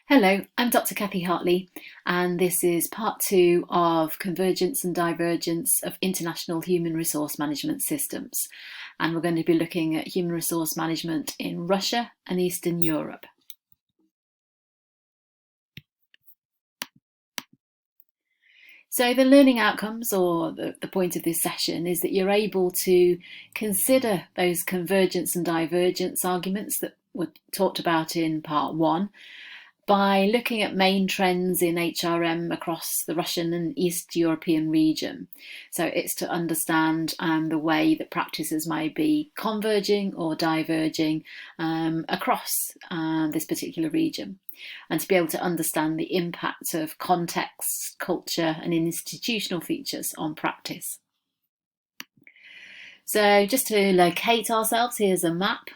Hello, I'm Dr. Kathy Hartley, and this is part two of Convergence and Divergence of International Human Resource Management Systems. And we're going to be looking at human resource management in Russia and Eastern Europe. So the learning outcomes, or the point of this session, is that you're able to consider those convergence and divergence arguments that were talked about in part one, by looking at main trends in HRM across the Russian and East European region. So it's to understand the way that practices may be converging or diverging across this particular region, and to be able to understand the impact of context, culture and institutional features on practice. So just to locate ourselves, here's a map.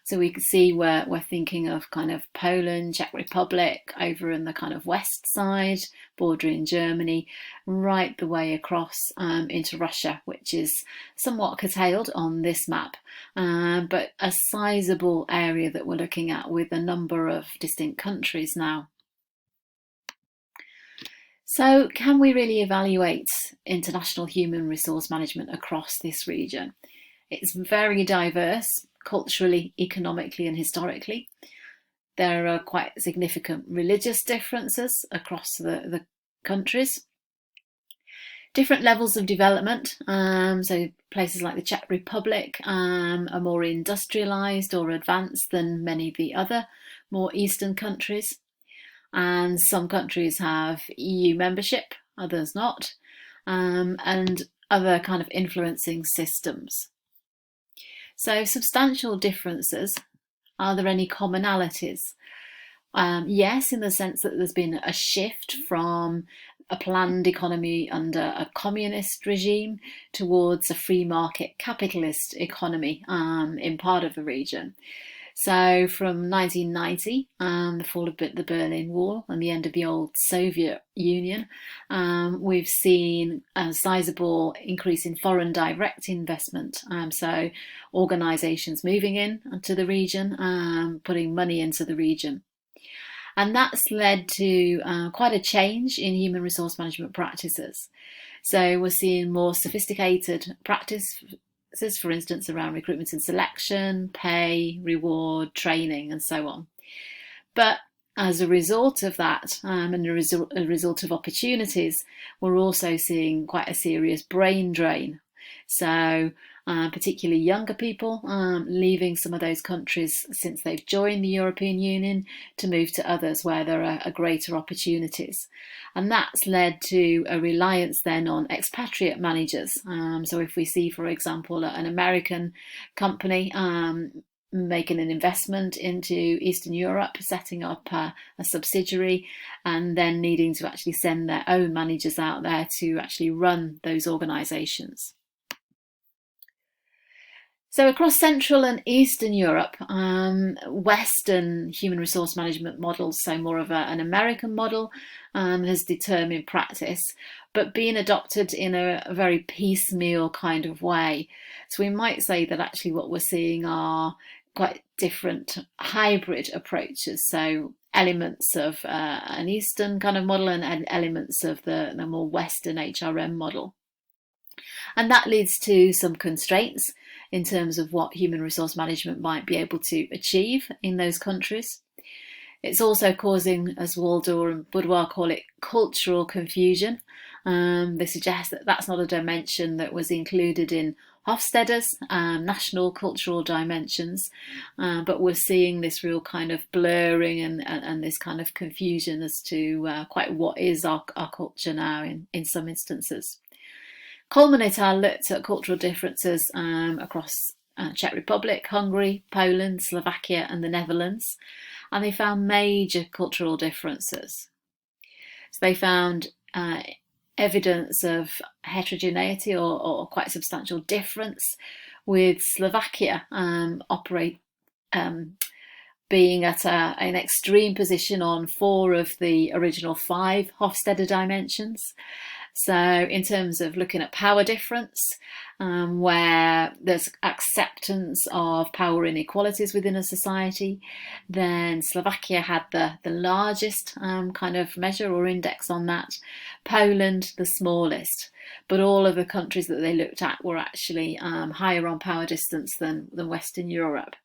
So we can see where we're thinking of kind of Poland, Czech Republic, over in the kind of west side, bordering Germany, right the way across into Russia, which is somewhat curtailed on this map, but a sizable area that we're looking at with a number of distinct countries now. So can we really evaluate international human resource management across this region? It's very diverse culturally, economically and historically. There are quite significant religious differences across the countries. Different levels of development, so places like the Czech Republic are more industrialised or advanced than many of the other more eastern countries. And some countries have EU membership, others not, and other kind of influencing systems. So substantial differences. Are there any commonalities? Yes, in the sense that there's been a shift from a planned economy under a communist regime towards a free market capitalist economy in part of the region. So from 1990, the fall of the Berlin Wall and the end of the old Soviet Union, we've seen a sizable increase in foreign direct investment. So organisations moving in to the region, putting money into the region. And that's led to quite a change in human resource management practices. So we're seeing more sophisticated practices, for instance, around recruitment and selection, pay, reward, training, and so on. But as a result of that, and a result of opportunities, we're also seeing quite a serious brain drain. So particularly younger people leaving some of those countries since they've joined the European Union to move to others where there are greater opportunities. And that's led to a reliance then on expatriate managers. So if we see, for example, an American company making an investment into Eastern Europe, setting up a subsidiary, and then needing to actually send their own managers out there to actually run those organisations. So across Central and Eastern Europe, Western human resource management models, so more of an American model, has determined practice, but being adopted in a very piecemeal kind of way. So we might say that actually what we're seeing are quite different hybrid approaches. So elements of an Eastern kind of model and elements of the more Western HRM model. And that leads to some constraints in terms of what human resource management might be able to achieve in those countries. It's also causing, as Waldor and Boudoir call it, cultural confusion. They suggest that that's not a dimension that was included in Hofstede's national cultural dimensions, but we're seeing this real kind of blurring and this kind of confusion as to quite what is our culture now in some instances. Kolman et al. Looked at cultural differences across Czech Republic, Hungary, Poland, Slovakia and the Netherlands, and they found major cultural differences. So they found evidence of heterogeneity or quite substantial difference, with Slovakia being at an extreme position on 4 of the original 5 Hofstede dimensions. So in terms of looking at power difference, where there's acceptance of power inequalities within a society, then Slovakia had the largest kind of measure or index on that, Poland the smallest. But all of the countries that they looked at were actually higher on power distance than Western Europe.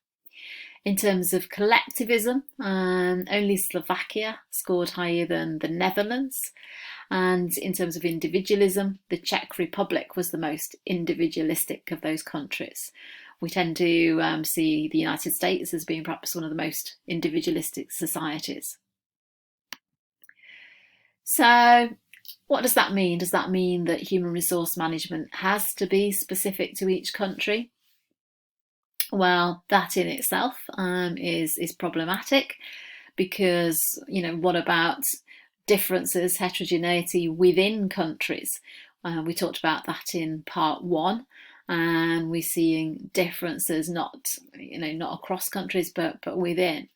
In terms of collectivism, only Slovakia scored higher than the Netherlands. And in terms of individualism, the Czech Republic was the most individualistic of those countries. We tend to see the United States as being perhaps one of the most individualistic societies. So what does that mean? Does that mean that human resource management has to be specific to each country? Well, that in itself is problematic, because, what about differences, heterogeneity within countries? We talked about that in part 1, and we're seeing differences not across countries, but within.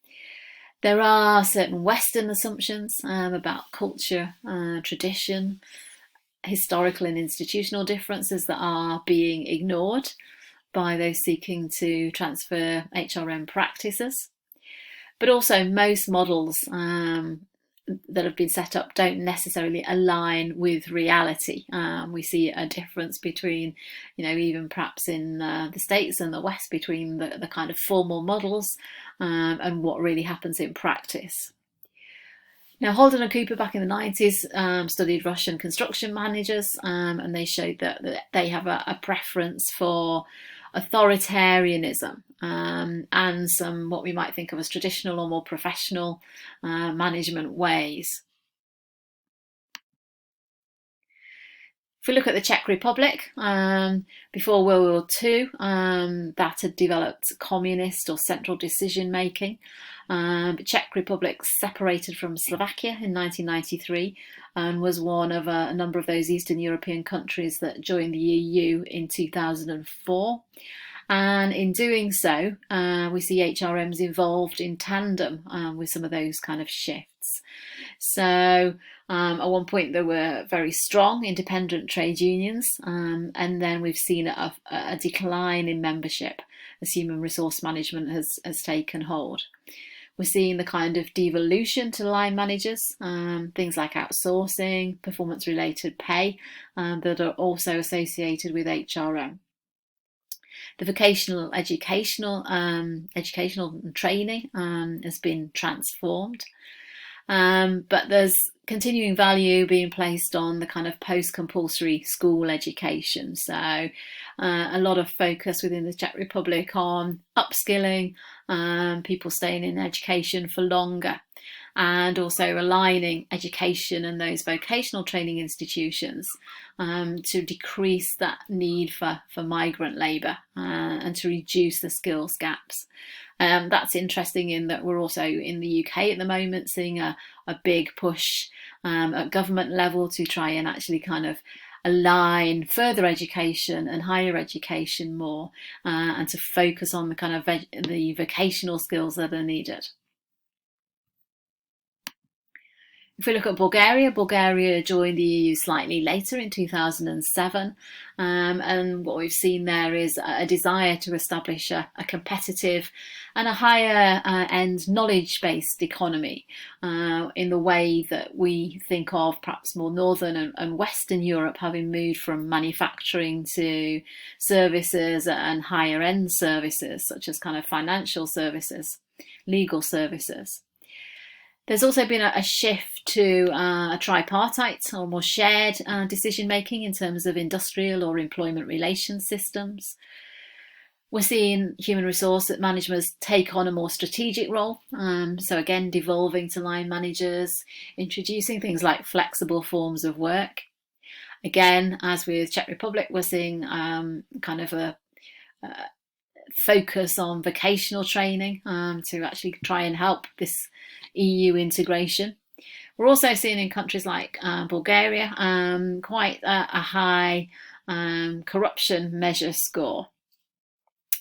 There are certain Western assumptions about culture, tradition, historical and institutional differences that are being ignored by those seeking to transfer HRM practices. But also most models that have been set up don't necessarily align with reality. We see a difference between, even perhaps in the States and the West, between the kind of formal models and what really happens in practice. Now, Holden and Cooper back in the 90s studied Russian construction managers, and they showed that they have a preference for authoritarianism and some what we might think of as traditional or more professional management ways. If we look at the Czech Republic, before World War II, that had developed communist or central decision making. But Czech Republic separated from Slovakia in 1993 and was one of a number of those Eastern European countries that joined the EU in 2004. And in doing so, we see HRMs involved in tandem with some of those kind of shifts. So at one point there were very strong independent trade unions, and then we've seen a decline in membership as human resource management has taken hold. We're seeing the kind of devolution to line managers, things like outsourcing, performance-related pay, that are also associated with HRM. The vocational educational training has been transformed, but there's continuing value being placed on the kind of post-compulsory school education. So a lot of focus within the Czech Republic on upskilling, people staying in education for longer, and also aligning education and those vocational training institutions to decrease that need for migrant labour and to reduce the skills gaps. That's interesting in that we're also in the UK at the moment seeing a big push at government level to try and actually kind of align further education and higher education more and to focus on the kind of the vocational skills that are needed. If we look at Bulgaria, Bulgaria joined the EU slightly later in 2007, and what we've seen there is a desire to establish a competitive and a higher end knowledge-based economy in the way that we think of perhaps more Northern and Western Europe, having moved from manufacturing to services and higher end services, such as kind of financial services, legal services. There's also been a shift to a tripartite or more shared decision making in terms of industrial or employment relations systems. We're seeing human resource managers take on a more strategic role. So again, devolving to line managers, introducing things like flexible forms of work. Again, as with Czech Republic, we're seeing kind of a focus on vocational training to actually try and help this EU integration. We're also seeing in countries like Bulgaria quite a high corruption measure score.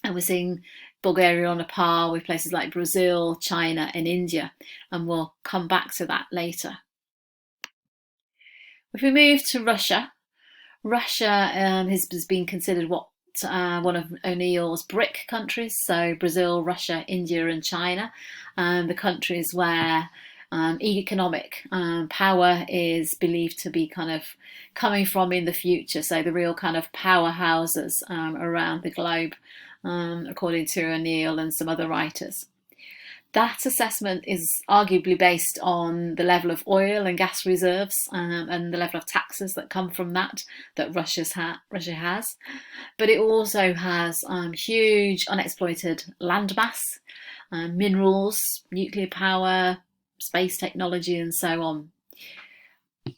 And we're seeing Bulgaria on a par with places like Brazil, China and India. And we'll come back to that later. If we move to Russia, has been considered one of O'Neill's BRIC countries, so Brazil, Russia, India and China, the countries where economic power is believed to be kind of coming from in the future, so the real kind of powerhouses around the globe, according to O'Neill and some other writers. That assessment is arguably based on the level of oil and gas reserves and the level of taxes that come from that Russia has. But it also has huge unexploited landmass, minerals, nuclear power, space technology and so on.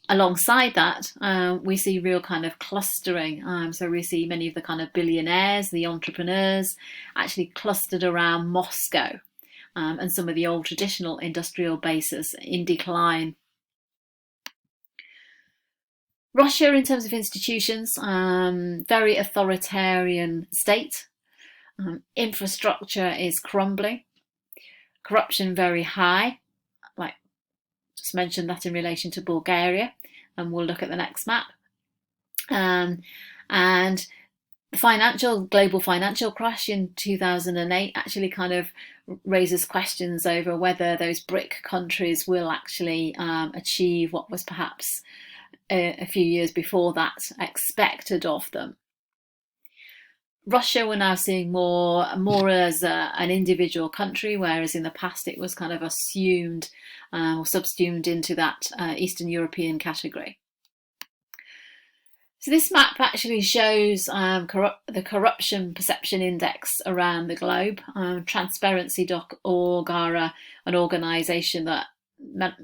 Alongside that, we see real kind of clustering. So we see many of the kind of billionaires, the entrepreneurs, actually clustered around Moscow. And some of the old traditional industrial bases in decline. Russia, in terms of institutions, very authoritarian state. Infrastructure is crumbling. Corruption very high. Like just mentioned that in relation to Bulgaria, and we'll look at the next map. And the global financial crash in 2008 actually kind of raises questions over whether those BRIC countries will actually achieve what was perhaps a few years before that expected of them. Russia, we're now seeing more as an individual country, whereas in the past it was kind of assumed or subsumed into that Eastern European category. So this map actually shows the Corruption Perception Index around the globe. Transparency.org are an organisation that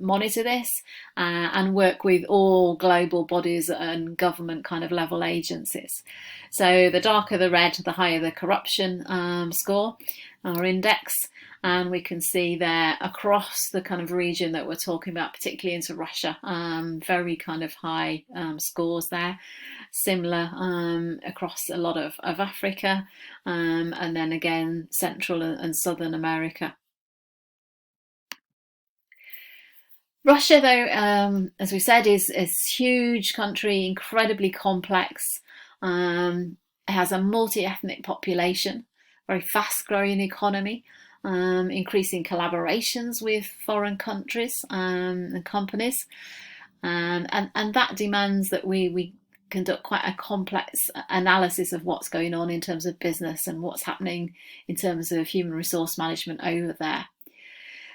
monitor this and work with all global bodies and government kind of level agencies. So the darker the red, the higher the corruption score or index. And we can see there across the kind of region that we're talking about, particularly into Russia, very kind of high scores there. Similar across a lot of Africa, and then again Central and Southern America. Russia, though, as we said, is a huge country, incredibly complex. It has a multi-ethnic population, very fast-growing economy, increasing collaborations with foreign countries and companies, and that demands that we conduct quite a complex analysis of what's going on in terms of business and what's happening in terms of human resource management over there.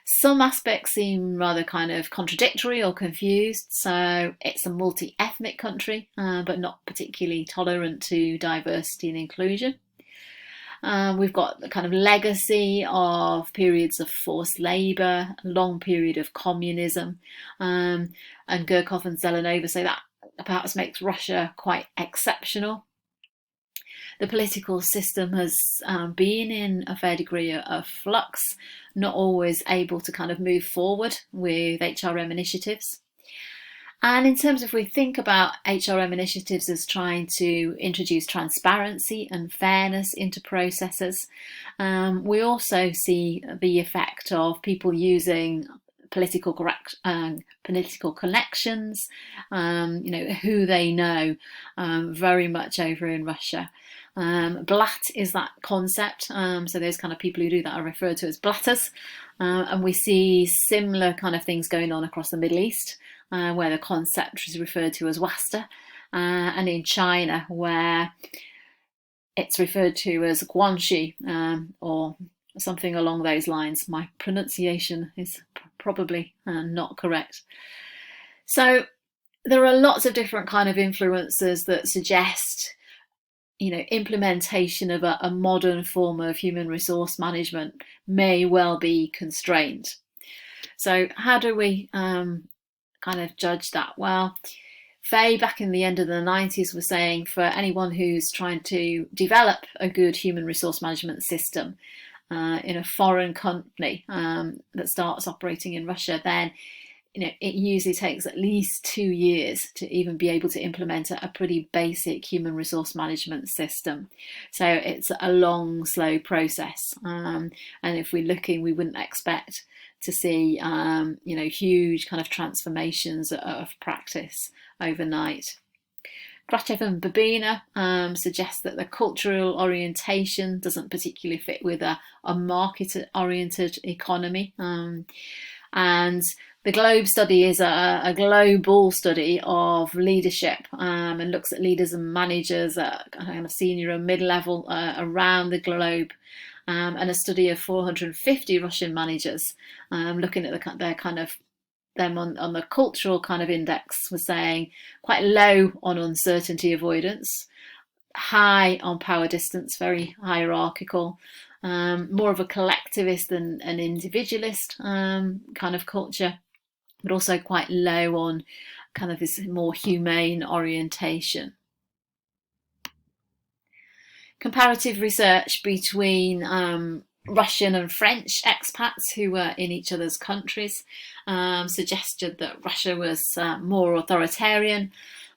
Some aspects seem rather kind of contradictory or confused. So it's a multi-ethnic country, but not particularly tolerant to diversity and inclusion. We've got the kind of legacy of periods of forced labour, a long period of communism, and Gurkov and Zelenova say that perhaps makes Russia quite exceptional. The political system has been in a fair degree of flux, not always able to kind of move forward with HRM initiatives. And in terms of, if we think about HRM initiatives as trying to introduce transparency and fairness into processes, we also see the effect of people using political connections, who they know, very much over in Russia. Blatt is that concept, so those kind of people who do that are referred to as blatters, and we see similar kind of things going on across the Middle East, where the concept is referred to as wasta, and in China where it's referred to as guanxi, or something along those lines. My pronunciation is probably not correct. So there are lots of different kind of influences that suggest implementation of a modern form of human resource management may well be constrained. So how do we kind of judge that? Well, Faye, back in the end of the 90s, was saying for anyone who's trying to develop a good human resource management system in a foreign company that starts operating in Russia, then it usually takes at least 2 years to even be able to implement a pretty basic human resource management system. So it's a long, slow process. And if we're looking, we wouldn't expect to see huge kind of transformations of practice overnight. Krachev and Babina suggest that the cultural orientation doesn't particularly fit with a market-oriented economy. And the Globe study is a global study of leadership and looks at leaders and managers at kind of senior and mid-level around the globe. And a study of 450 Russian managers looking at their kind of them on the cultural kind of index was saying quite low on uncertainty avoidance, high on power distance, very hierarchical, more of a collectivist than an individualist kind of culture, but also quite low on kind of this more humane orientation. Comparative research between Russian and French expats who were in each other's countries suggested that Russia was more authoritarian,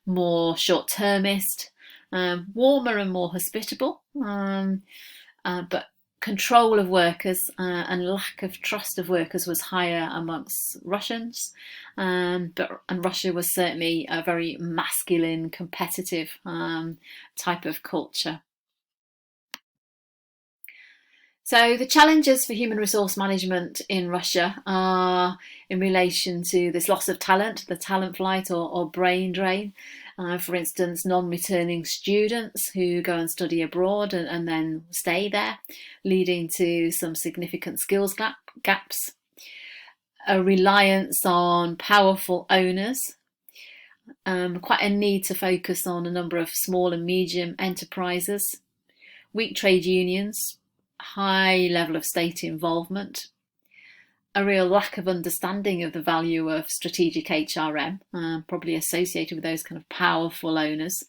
more short-termist, warmer and more hospitable, but control of workers and lack of trust of workers was higher amongst Russians, and Russia was certainly a very masculine, competitive type of culture. So the challenges for human resource management in Russia are in relation to this loss of talent, the talent flight or brain drain. For instance, non-returning students who go and study abroad and then stay there, leading to some significant skills gaps. A reliance on powerful owners, quite a need to focus on a number of small and medium enterprises, weak trade unions, high level of state involvement, a real lack of understanding of the value of strategic HRM, probably associated with those kind of powerful owners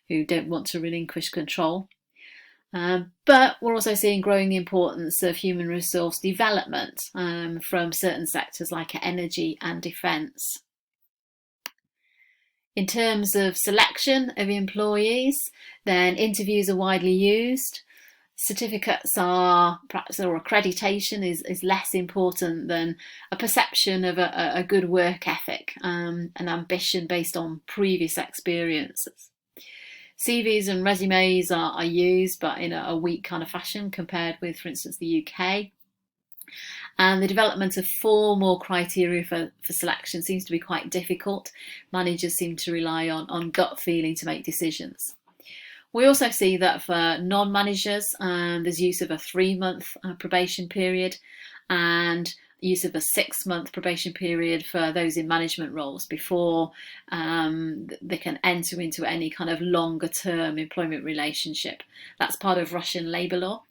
who don't want to relinquish control. But we're also seeing growing the importance of human resource development from certain sectors like energy and defence. In terms of selection of employees, then interviews are widely used. Certificates are perhaps, or accreditation is less important than a perception of a good work ethic and ambition based on previous experiences. CVs and resumes are used, but in a weak kind of fashion compared with, for instance, the UK. And the development of formal criteria for selection seems to be quite difficult. Managers seem to rely on gut feeling to make decisions. We also see that for non-managers, there's use of a 3-month probation period and use of a 6-month probation period for those in management roles before they can enter into any kind of longer-term employment relationship. That's part of Russian labour law.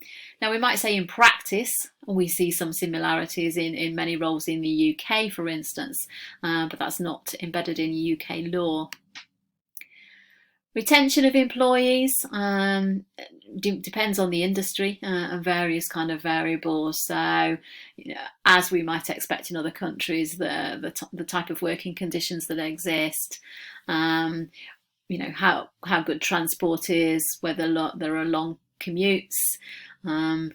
Now, we might say in practice, we see some similarities in many roles in the UK, for instance, but that's not embedded in UK law. Retention of employees depends on the industry and various kind of variables. So, as we might expect in other countries, the type of working conditions that exist, how good transport is, whether there are long commutes.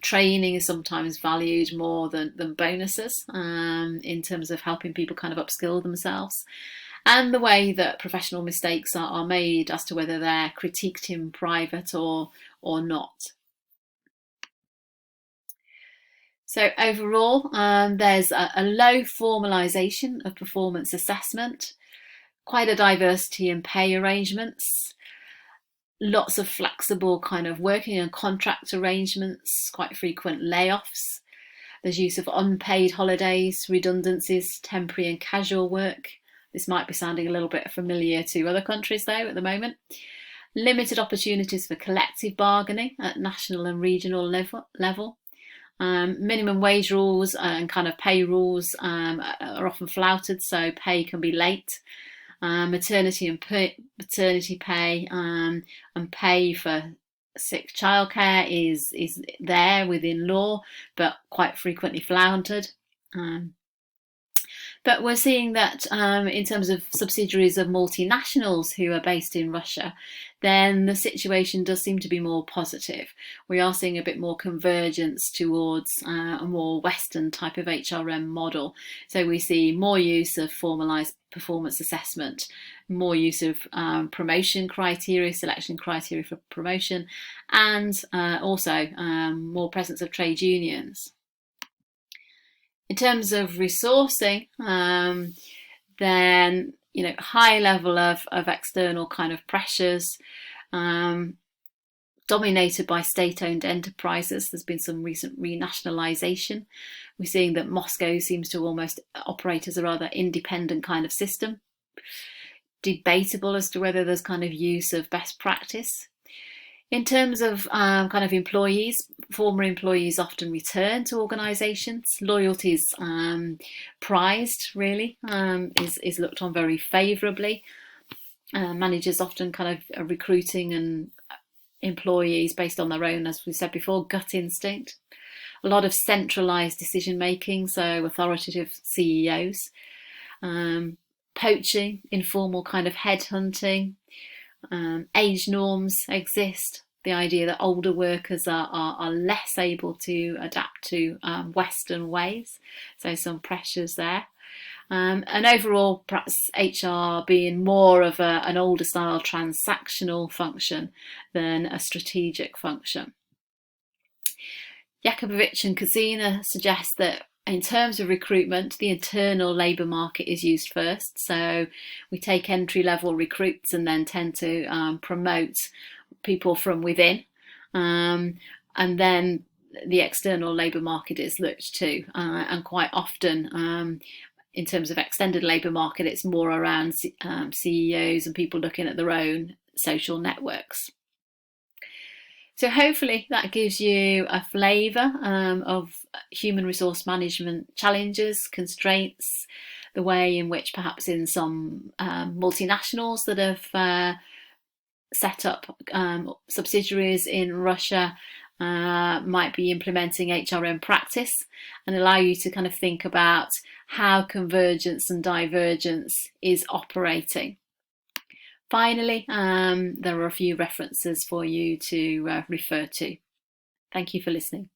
Training is sometimes valued more than bonuses in terms of helping people kind of upskill themselves. And the way that professional mistakes are made as to whether they're critiqued in private or not. So overall, there's a low formalisation of performance assessment, quite a diversity in pay arrangements, lots of flexible kind of working and contract arrangements, quite frequent layoffs. There's use of unpaid holidays, redundancies, temporary and casual work. This might be sounding a little bit familiar to other countries, though, at the moment. Limited opportunities for collective bargaining at national and regional level. Minimum wage rules and kind of pay rules are often flouted, so pay can be late. Maternity and paternity pay and pay for sick childcare is there within law, but quite frequently flouted. But we're seeing that in terms of subsidiaries of multinationals who are based in Russia, then the situation does seem to be more positive. We are seeing a bit more convergence towards a more Western type of HRM model. So we see more use of formalised performance assessment, more use of promotion criteria, selection criteria for promotion, and also more presence of trade unions. In terms of resourcing, then high level of external kind of pressures, dominated by state-owned enterprises. There's been some recent renationalisation. We're seeing that Moscow seems to almost operate as a rather independent kind of system. Debatable as to whether there's kind of use of best practice. In terms of kind of employees, former employees often return to organisations. Loyalty is prized, really, is looked on very favourably. Managers often kind of are recruiting and employees based on their own, as we said before, gut instinct. A lot of centralised decision making, so authoritative CEOs. Poaching, informal kind of headhunting. Age norms exist. The idea that older workers are less able to adapt to Western ways. So some pressures there. And overall, perhaps HR being more of an older style transactional function than a strategic function. Jakubowicz and Kozina suggest that in terms of recruitment, the internal labour market is used first. So we take entry-level recruits and then tend to promote people from within. And then the external labour market is looked to. And quite often, in terms of extended labour market, it's more around CEOs and people looking at their own social networks. So hopefully that gives you a flavour of human resource management challenges, constraints, the way in which perhaps in some multinationals that have set up subsidiaries in Russia might be implementing HRM practice, and allow you to kind of think about how convergence and divergence is operating. Finally, there are a few references for you to refer to. Thank you for listening.